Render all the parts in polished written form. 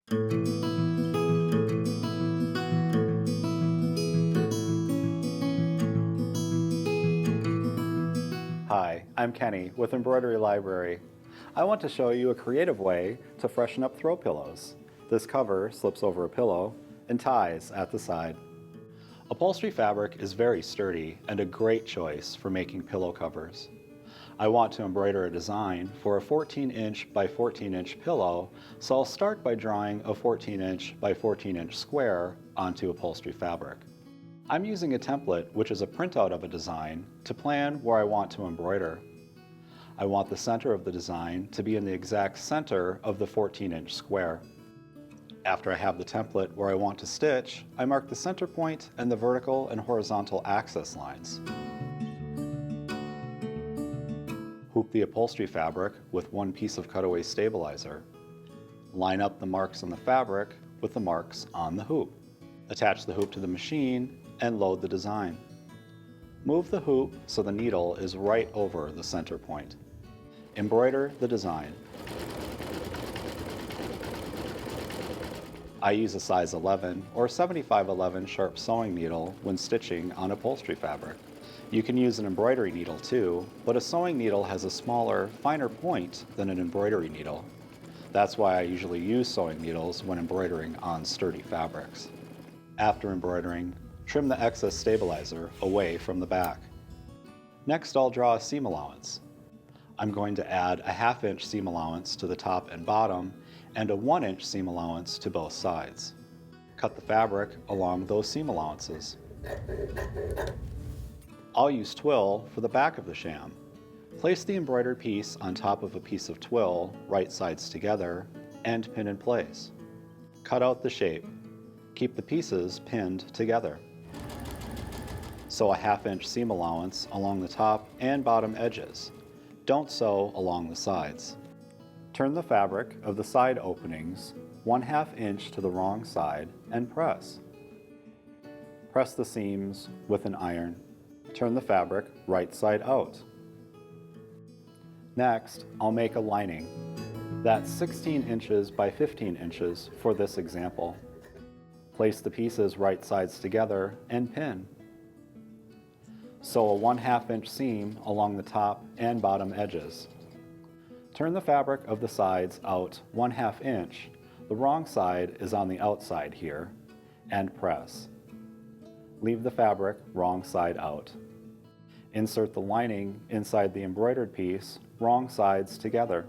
Hi, I'm Kenny with Embroidery Library. I want to show you a creative way to freshen up throw pillows. This cover slips over a pillow and ties at the side. Upholstery fabric is very sturdy and a great choice for making pillow covers. I want to embroider a design for a 14-inch by 14-inch pillow, so I'll start by drawing a 14-inch by 14-inch square onto upholstery fabric. I'm using a template, which is a printout of a design, to plan where I want to embroider. I want the center of the design to be in the exact center of the 14-inch square. After I have the template where I want to stitch, I mark the center point and the vertical and horizontal axis lines. Hoop the upholstery fabric with one piece of cutaway stabilizer. Line up the marks on the fabric with the marks on the hoop. Attach the hoop to the machine and load the design. Move the hoop so the needle is right over the center point. Embroider the design. I use a size 11 or 7511 sharp sewing needle when stitching on upholstery fabric. You can use an embroidery needle too, but a sewing needle has a smaller, finer point than an embroidery needle. That's why I usually use sewing needles when embroidering on sturdy fabrics. After embroidering, trim the excess stabilizer away from the back. Next, I'll draw a seam allowance. I'm going to add a 1/2 inch seam allowance to the top and bottom and a 1-inch seam allowance to both sides. Cut the fabric along those seam allowances. I'll use twill for the back of the sham. Place the embroidered piece on top of a piece of twill, right sides together, and pin in place. Cut out the shape. Keep the pieces pinned together. Sew a 1/2 inch seam allowance along the top and bottom edges. Don't sew along the sides. Turn the fabric of the side openings 1/2 inch to the wrong side and press. Press the seams with an iron. Turn the fabric right side out. Next, I'll make a lining. That's 16 inches by 15 inches for this example. Place the pieces right sides together and pin. Sew a 1/2 inch seam along the top and bottom edges. Turn the fabric of the sides out 1/2 inch, the wrong side is on the outside here, and press. Leave the fabric wrong side out. Insert the lining inside the embroidered piece, wrong sides together.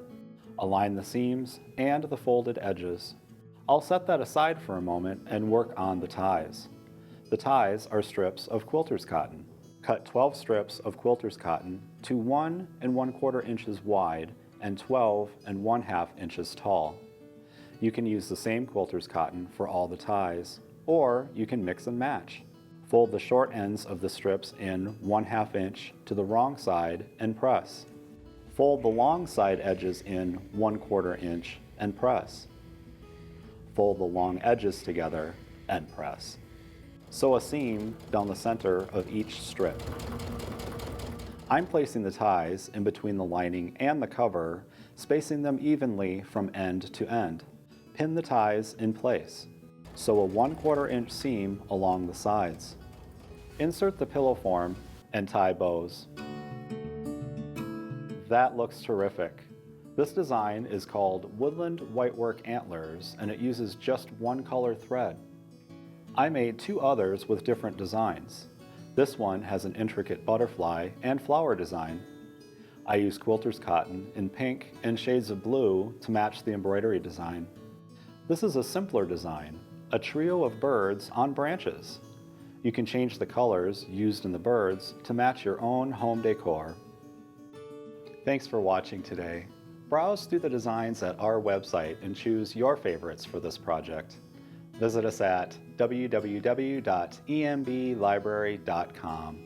Align the seams and the folded edges. I'll set that aside for a moment and work on the ties. The ties are strips of quilter's cotton. Cut 12 strips of quilter's cotton to 1 1/4 inches wide and 12 1/2 inches tall. You can use the same quilter's cotton for all the ties, or you can mix and match. Fold the short ends of the strips in 1/2 inch to the wrong side and press. Fold the long side edges in 1/4 inch and press. Fold the long edges together and press. Sew a seam down the center of each strip. I'm placing the ties in between the lining and the cover, spacing them evenly from end to end. Pin the ties in place. Sew a 1/4 inch seam along the sides. Insert the pillow form and tie bows. That looks terrific. This design is called Woodland Whitework Antlers, and it uses just one color thread. I made 2 others with different designs. This one has an intricate butterfly and flower design. I used quilter's cotton in pink and shades of blue to match the embroidery design. This is a simpler design, a trio of birds on branches. You can change the colors used in the birds to match your own home decor. Thanks for watching today. Browse through the designs at our website and choose your favorites for this project. Visit us at www.emblibrary.com.